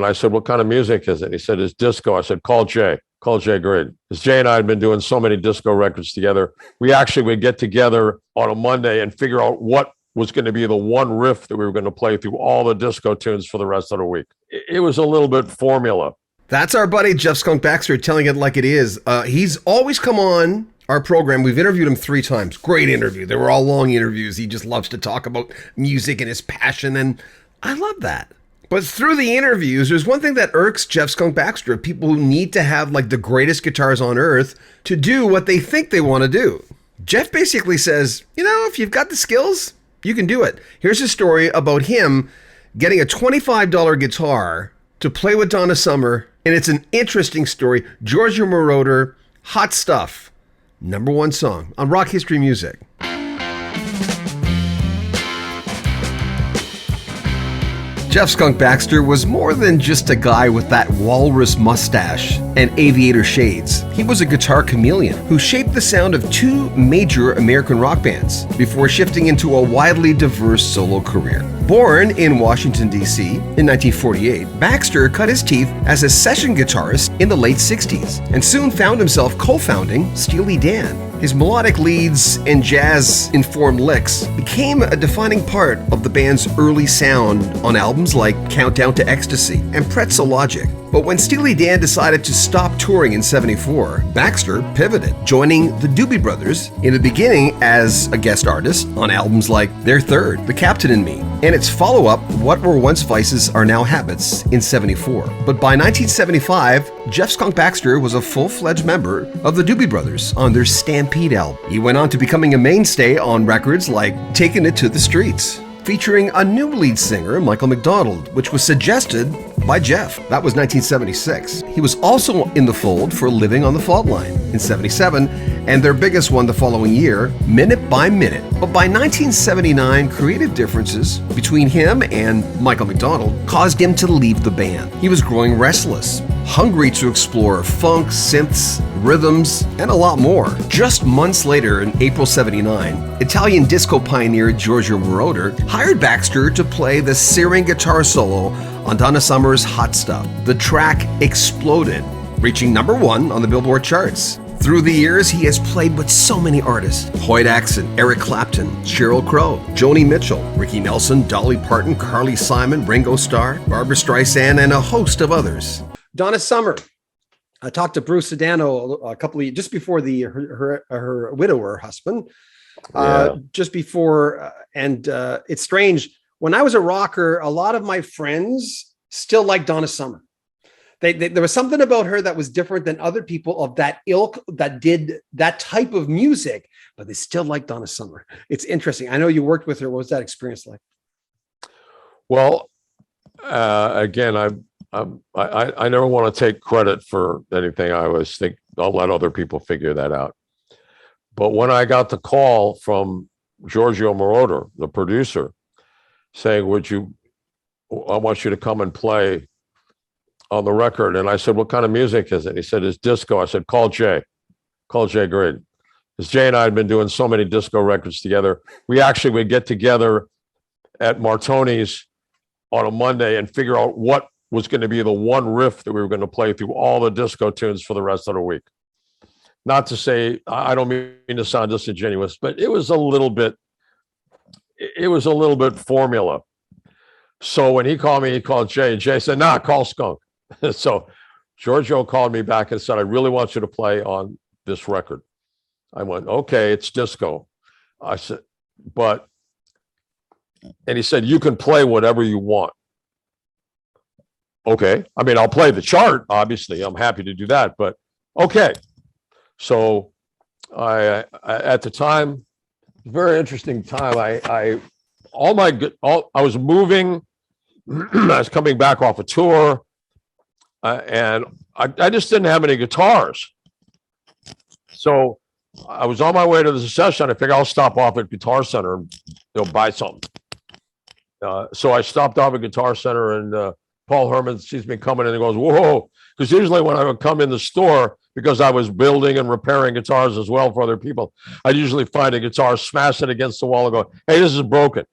And I said, what kind of music is it? He said, it's disco. I said, call Jay. Call Jay Green. Because Jay and I had been doing so many disco records together. We actually would get together on a Monday and figure out what was going to be the one riff that we were going to play through all the disco tunes for the rest of the week. It was a little bit formula. That's our buddy Jeff Skunk Baxter telling it like it is. He's always come on our program. We've interviewed him 3 times. Great interview. They were all long interviews. He just loves to talk about music and his passion, and I love that. But through the interviews, there's one thing that irks Jeff Skunk Baxter, people who need to have like the greatest guitars on earth to do what they think they want to do. Jeff basically says, if you've got the skills, you can do it. Here's a story about him getting a $25 guitar to play with Donna Summer, and it's an interesting story. Giorgio Moroder, Hot Stuff, #1 song on Rock History Music. Jeff Skunk Baxter was more than just a guy with that walrus mustache and aviator shades. He was a guitar chameleon who shaped the sound of 2 major American rock bands before shifting into a widely diverse solo career. Born in Washington, D.C. in 1948, Baxter cut his teeth as a session guitarist in the late 60s and soon found himself co-founding Steely Dan. His melodic leads and jazz-informed licks became a defining part of the band's early sound on albums like Countdown to Ecstasy and Pretzel Logic. But when Steely Dan decided to stop touring in '74, Baxter pivoted, joining the Doobie Brothers in the beginning as a guest artist on albums like Their Third, The Captain and Me, and its follow-up, What Were Once Vices Are Now Habits, in '74. But by 1975, Jeff Skunk Baxter was a full-fledged member of the Doobie Brothers on their Stampede album. He went on to becoming a mainstay on records like Taking It to the Streets, featuring a new lead singer, Michael McDonald, which was suggested by Jeff. That was 1976. He was also in the fold for Living on the Fault Line in '77, and their biggest one the following year, Minute by Minute. But by 1979, creative differences between him and Michael McDonald caused him to leave the band. He was growing restless, hungry to explore funk, synths, rhythms, and a lot more. Just months later, in April '79, Italian disco pioneer Giorgio Moroder hired Baxter to play the searing guitar solo on Donna Summer's Hot Stuff. The track exploded, reaching #1 on the Billboard charts. Through the years, he has played with so many artists: Hoyt Axton, Eric Clapton, Sheryl Crow, Joni Mitchell, Ricky Nelson, Dolly Parton, Carly Simon, Ringo Starr, Barbra Streisand, and a host of others. Donna Summer. I talked to Bruce Sedano a couple of just before her widower husband. Just before, and it's strange. When I was a rocker, a lot of my friends still like Donna Summer. There was something about her that was different than other people of that ilk that did that type of music, but they still like Donna Summer. It's interesting. I know you worked with her. What was that experience like? Well, again, I never want to take credit for anything. I always think I'll let other people figure that out. But when I got the call from Giorgio Moroder, the producer, saying, I want you to come and play on the record. And I said, what kind of music is it? He said, it's disco. I said, call Jay Green. Because Jay and I had been doing so many disco records together. We actually would get together at Martoni's on a Monday and figure out what was going to be the one riff that we were going to play through all the disco tunes for the rest of the week. Not to say, I don't mean to sound disingenuous, but it was a little bit formula. So when he called me, he called Jay, and Jay said, nah, call Skunk. So Giorgio called me back and said, I really want you to play on this record. I went, okay, it's disco. I said, and he said, you can play whatever you want. Okay. I mean, I'll play the chart, obviously. I'm happy to do that, but okay. So I at the time, very interesting time. I was moving. I was coming back off a tour, and I just didn't have any guitars. So I was on my way to the session. I figured I'll stop off at Guitar Center and buy something. So I stopped off at Guitar Center, and Paul Herman sees me coming in and goes, whoa. Because usually when I would come in the store, because I was building and repairing guitars as well for other people, I'd usually find a guitar, smash it against the wall and go, hey, this is broken.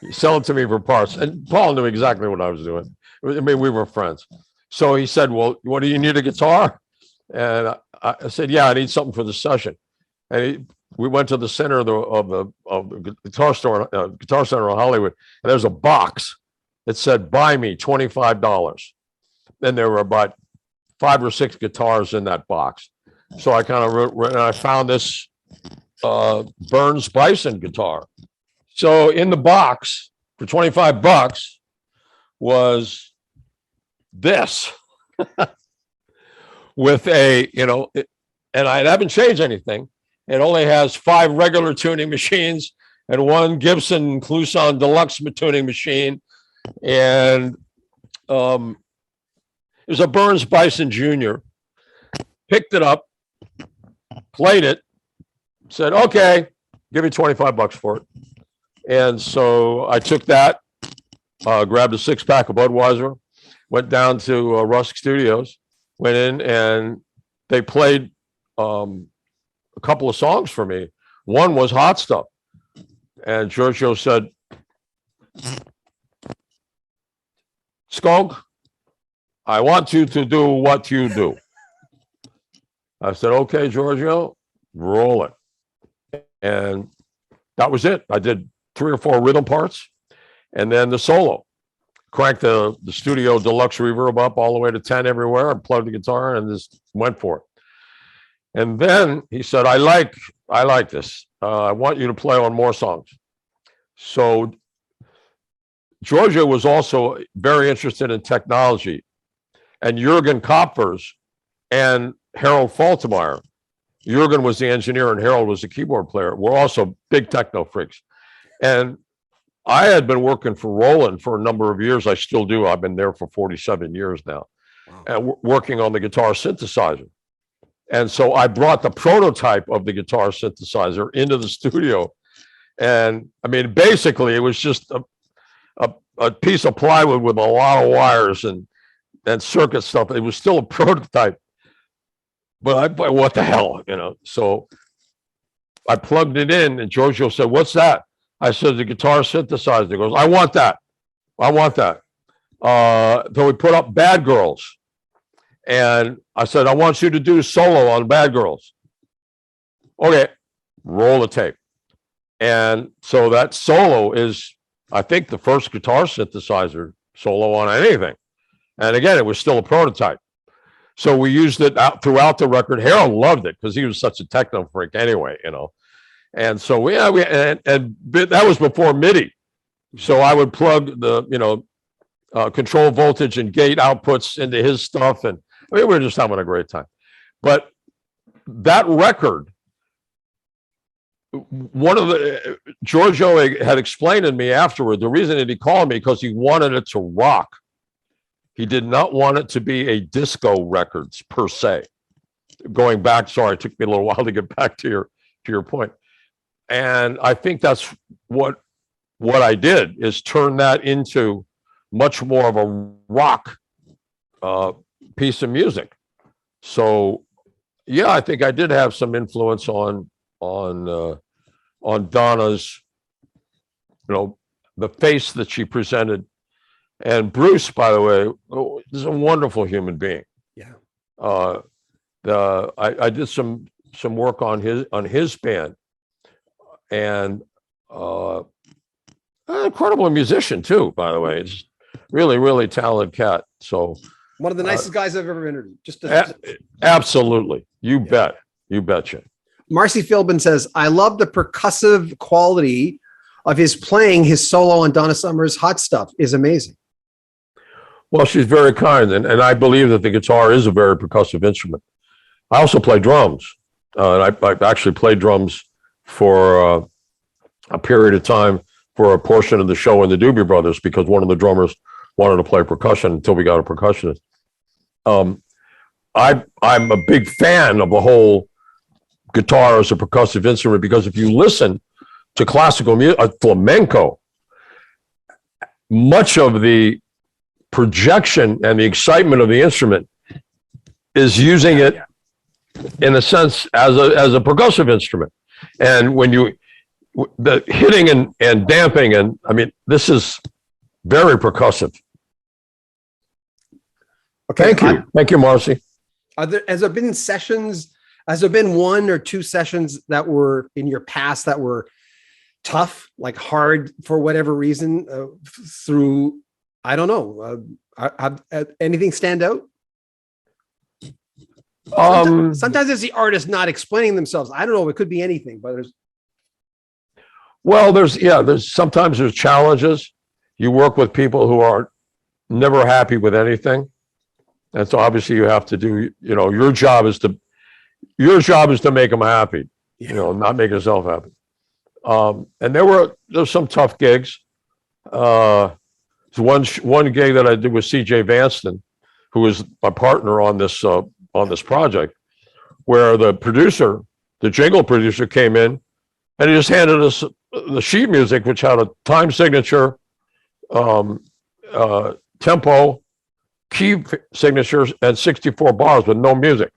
You sell it to me for parts. And Paul knew exactly what I was doing. I mean, we were friends. So he said, well, what do you need, a guitar? And I said, yeah, I need something for the session. And we went to the center of the guitar store, Guitar Center in Hollywood, and there's a box that said, buy me $25. And there were about 5 or 6 guitars in that box. So I kind of and I found this Burns Bison guitar. So in the box for $25 was this with a, and I haven't changed anything. It only has 5 regular tuning machines and 1 Gibson Cluson Deluxe tuning machine. And it was a Burns Bison Jr. Picked it up, played it, said, okay, give me $25 for it. And so I took that, grabbed a 6-pack of Budweiser, went down to Rusk Studios, went in, and they played a couple of songs for me. One was Hot Stuff. And Giorgio said, Skunk, I want you to do what you do. I said, okay, Giorgio, roll it. And that was it. I did 3 or 4 rhythm parts, and then the solo. Cranked the studio deluxe reverb up all the way to 10 everywhere, and plugged the guitar and just went for it. And then he said, I like this. I want you to play on more songs. So Giorgio was also very interested in technology, and Jürgen Kopfers and Harold Faltermeyer. Jürgen was the engineer and Harold was the keyboard player. We're also big techno freaks. And I had been working for Roland for a number of years. I still do. I've been there for 47 years now. Wow. And working on the guitar synthesizer. And so I brought the prototype of the guitar synthesizer into the studio. And I mean, basically, it was just a piece of plywood with a lot of wires and circuit stuff. It was still a prototype. But what the hell, So I plugged it in, and Giorgio said, what's that? I said, the guitar synthesizer. He goes, I want that. So we put up Bad Girls. And I said, I want you to do solo on Bad Girls. Okay, roll the tape. And so that solo is, I think, the first guitar synthesizer solo on anything. And again, it was still a prototype. So we used it out throughout the record. Harold loved it because he was such a techno freak anyway, And so and that was before MIDI. So I would plug the control voltage and gate outputs into his stuff, and we were just having a great time. But that record, Giorgio had explained to me afterward, the reason that he called me because he wanted it to rock. He did not want it to be a disco records per se. Going back, sorry, it took me a little while to get back to your point. And I think that's what I did, is turn that into much more of a rock piece of music. So yeah, I think I did have some influence on Donna's, the face that she presented. And Bruce, by the way, is a wonderful human being. Yeah. I did some work on his band, and an incredible musician too, by the way. It's really, really talented cat. So one of the nicest guys I've ever interviewed. Absolutely. You bet. You betcha. Marcy Philbin says, I love the percussive quality of his playing. His solo on Donna Summer's Hot Stuff is amazing. Well, she's very kind, and I believe that the guitar is a very percussive instrument. I also play drums. And I actually played drums for a period of time for a portion of the show in the Doobie Brothers, because one of the drummers wanted to play percussion until we got a percussionist. I'm a big fan of the whole guitar as a percussive instrument, because if you listen to classical music, flamenco, much of the projection and the excitement of the instrument is using it in a sense as a percussive instrument. And when the hitting and damping, and I mean, this is very percussive. Okay. Thank you, Marcy. Has there been sessions? Has there been one or two sessions that were in your past that were tough, like hard for whatever reason? Through, I don't know. Anything stand out? Sometimes it's the artist not explaining themselves. I don't know. It could be anything, but there's sometimes there's challenges. You work with people who are never happy with anything. And so obviously you have to do, your job is to make them happy, not make yourself happy. And there's some tough gigs. One gig that I did with CJ Vanston, who was my partner on this project, where the jingle producer came in and he just handed us the sheet music, which had a time signature, tempo, key signatures, and 64 bars with no music.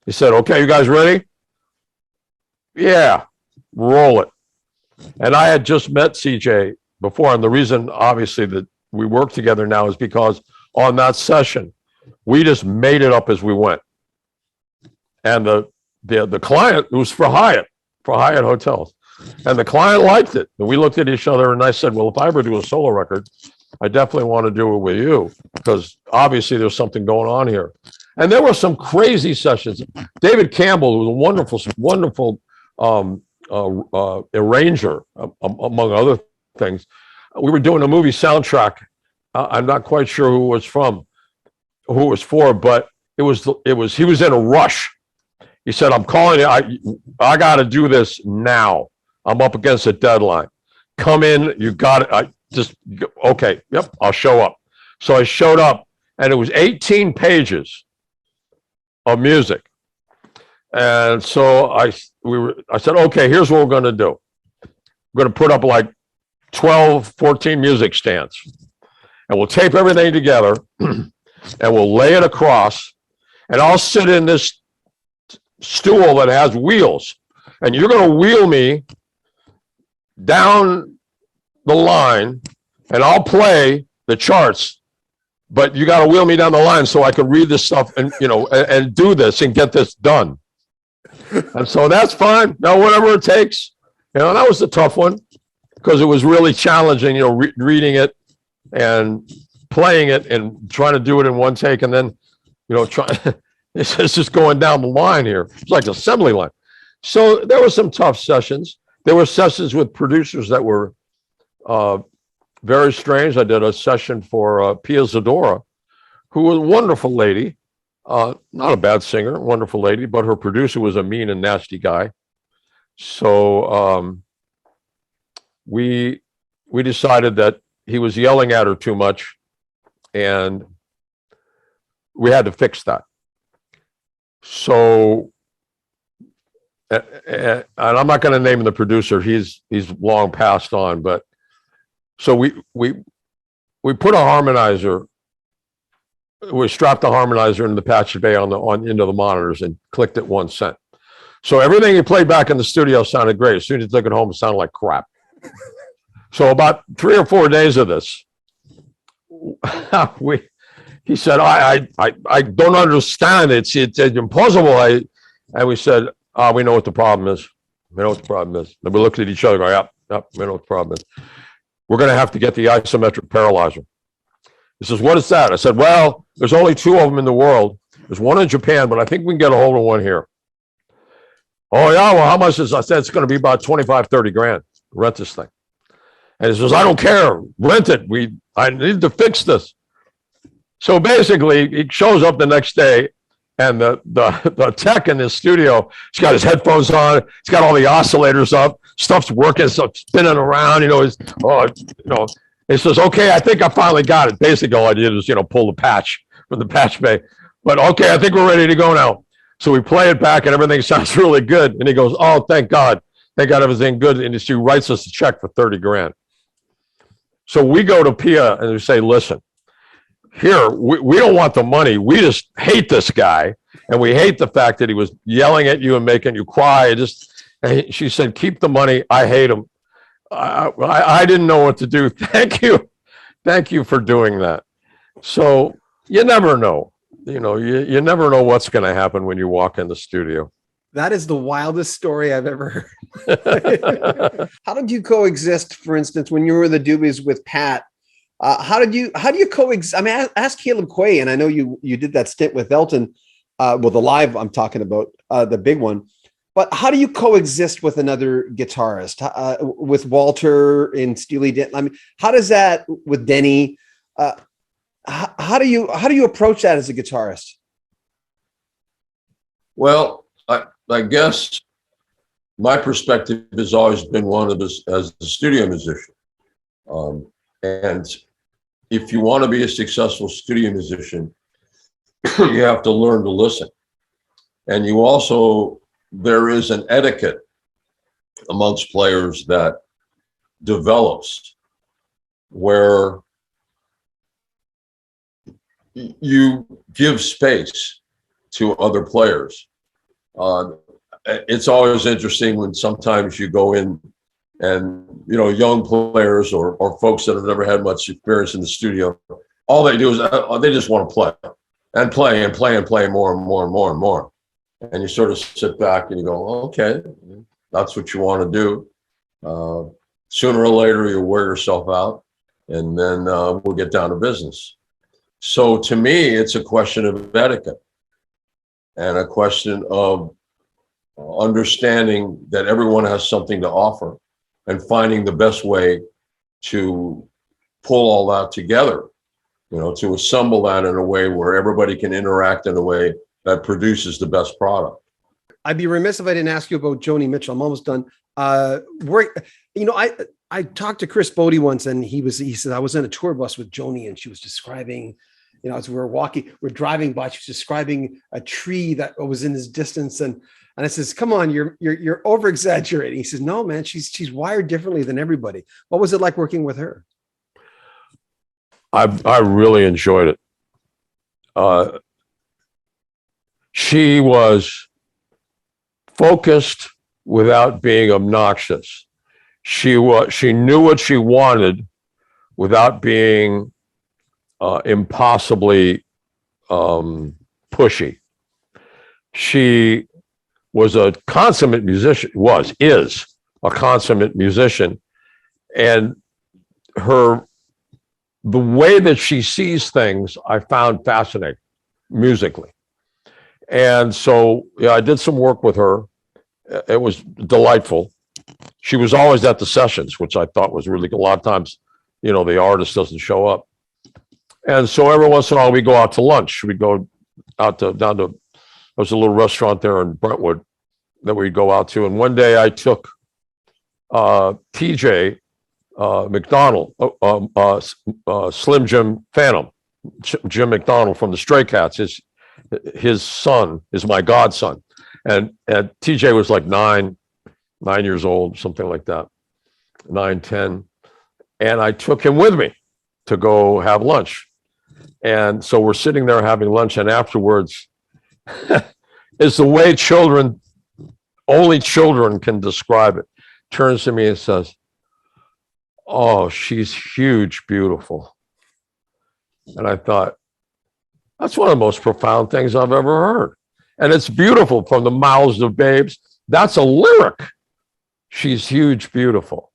He said, "Okay, you guys ready?" "Yeah, roll it." And I had just met CJ before, and the reason, obviously, that we work together now is because on that session, we just made it up as we went. And the client, it was for Hyatt Hotels, and the client liked it. And we looked at each other, and I said, "Well, if I ever do a solo record, I definitely want to do it with you, because obviously there's something going on here." And there were some crazy sessions. David Campbell, who was a wonderful arranger, among other things. We were doing a movie soundtrack. I'm not quite sure who it was for, but he was in a rush. He said, "I'm calling you. I got to do this now. I'm up against a deadline. Come in. You got it. Okay. Yep. I'll show up." So I showed up, and it was 18 pages of music. And so I said, "Okay, here's what we're going to do. We're going to put up like 12, 14 music stands, and we'll tape everything together and we'll lay it across, and I'll sit in this stool that has wheels, and you're going to wheel me down the line, and I'll play the charts, but you got to wheel me down the line so I can read this stuff and, and do this and get this done." And so that's fine. Now, whatever it takes, that was the tough one, because it was really challenging, reading it and playing it and trying to do it in one take. And then, it's just going down the line here. It's like an assembly line. So there were some tough sessions. There were sessions with producers that were very strange. I did a session for Pia Zadora, who was a wonderful lady, not a bad singer, wonderful lady, but her producer was a mean and nasty guy. So we decided that he was yelling at her too much, and we had to fix that. So, and I'm not going to name the producer. He's long passed on, but so we put a harmonizer. We strapped the harmonizer into the patch bay into the monitors and clicked it 1 cent. So everything he played back in the studio sounded great. As soon as he took it home, it sounded like crap. So about 3 or 4 days of this, he said, I don't understand. It's impossible. And we said, we know what the problem is. We know what the problem is. And we looked at each other going, yep, we know what the problem is. We're going to have to get the isometric paralyzer. He says, "What is that?" I said, "Well, there's only 2 of them in the world. There's one in Japan, but I think we can get a hold of one here." "Oh, yeah, well, how much is?" I said, "It's going to be about 25, 30 grand. Rent this thing." And he says, "I don't care. Rent it. I need to fix this." So basically, he shows up the next day, and the tech in his studio, he's got his headphones on, he's got all the oscillators up, stuff's working, stuff's spinning around, He says, "Okay, I think I finally got it." Basically, all I did was, pull the patch from the patch bay. But okay, I think we're ready to go now. So we play it back, and everything sounds really good. And he goes, "Oh, thank God. Thank God everything good." And she writes us a check for 30 grand. So we go to Pia and we say, "Listen, here, we don't want the money. We just hate this guy. And we hate the fact that he was yelling at you and making you cry." And she said, "Keep the money. I hate him." I didn't know what to do. Thank you for doing that. So you never know. You never know what's going to happen when you walk in the studio. That is the wildest story I've ever heard. How did you coexist, for instance, when you were in the Doobies with Pat? How do you coexist? I mean, ask Caleb Quay, and I know you did that stint with Elton. Well, the live I'm talking about, the big one. But how do you coexist with another guitarist, with Walter and Steely Dan? I mean, how does that with Denny? How do you approach that as a guitarist? Well, I guess my perspective has always been one of this as a studio musician. And if you want to be a successful studio musician, you have to learn to listen. And there is an etiquette amongst players that develops where you give space to other players. It's always interesting when sometimes you go in and, young players or folks that have never had much experience in the studio, all they do is they just want to play and play and play and play more and more and more and more. And you sort of sit back and you go, oh, okay, that's what you want to do. Sooner or later, you'll wear yourself out, and then we'll get down to business. So to me, it's a question of etiquette and a question of understanding that everyone has something to offer and finding the best way to pull all that together, to assemble that in a way where everybody can interact in a way that produces the best product. I'd be remiss if I didn't ask you about Joni Mitchell. I'm almost done. I talked to Chris Bodie once, and he said, I was in a tour bus with Joni, and she was describing, as we we're driving by, she was describing a tree that was in this distance. And I says, come on, you're over exaggerating. He says, no, man, she's wired differently than everybody. What was it like working with her? I really enjoyed it. She was focused without being obnoxious. She knew what she wanted without being impossibly pushy. She was a consummate musician, is a consummate musician. And the way that she sees things, I found fascinating musically. And so, I did some work with her. It was delightful. She was always at the sessions, which I thought was really good. A lot of times, the artist doesn't show up. And so every once in a while we go out to lunch. We'd go down to, there was a little restaurant there in Brentwood that we'd go out to. And one day I took TJ McDonald, Slim Jim Phantom, Jim McDonald from the Stray Cats. His son is my godson. And TJ was like 9 years old, something like that, 9, 10. And I took him with me to go have lunch. And so we're sitting there having lunch, and afterwards is the way only children can describe it. Turns to me and says, oh, she's huge, beautiful. And I thought, that's one of the most profound things I've ever heard. And it's beautiful from the mouths of babes. That's a lyric. She's huge, beautiful.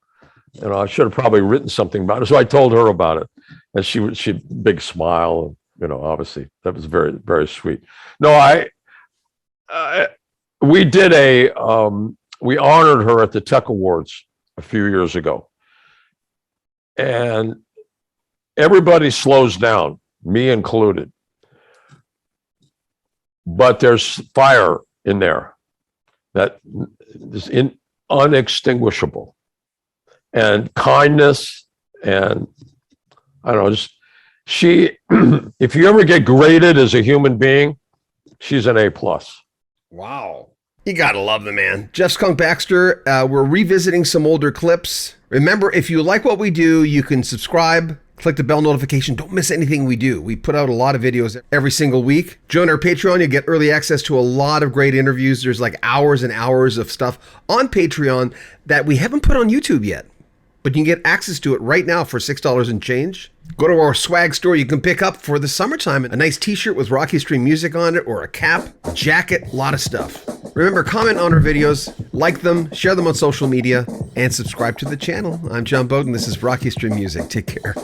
I should have probably written something about it. So I told her about it. And she big smile. And, obviously that was very, very sweet. No, we did we honored her at the Tech Awards a few years ago. And everybody slows down, me included. But there's fire in there that is unextinguishable, and kindness, and I don't know, if you ever get graded as a human being, she's an A+. Wow. You gotta love the man. Jeff Skunk Baxter, we're revisiting some older clips. Remember, if you like what we do, you can subscribe, click the bell notification. Don't miss anything we do. We put out a lot of videos every single week. Join our Patreon. You'll get early access to a lot of great interviews. There's like hours and hours of stuff on Patreon that we haven't put on YouTube yet. but you can get access to it right now for $6 and change. Go to our swag store. You can pick up for the summertime a nice t-shirt with Rocky Stream music on it, or a cap, jacket, a lot of stuff. Remember, comment on our videos, like them, share them on social media, and subscribe to the channel. I'm John Bowden. This is Rocky Stream Music. Take care.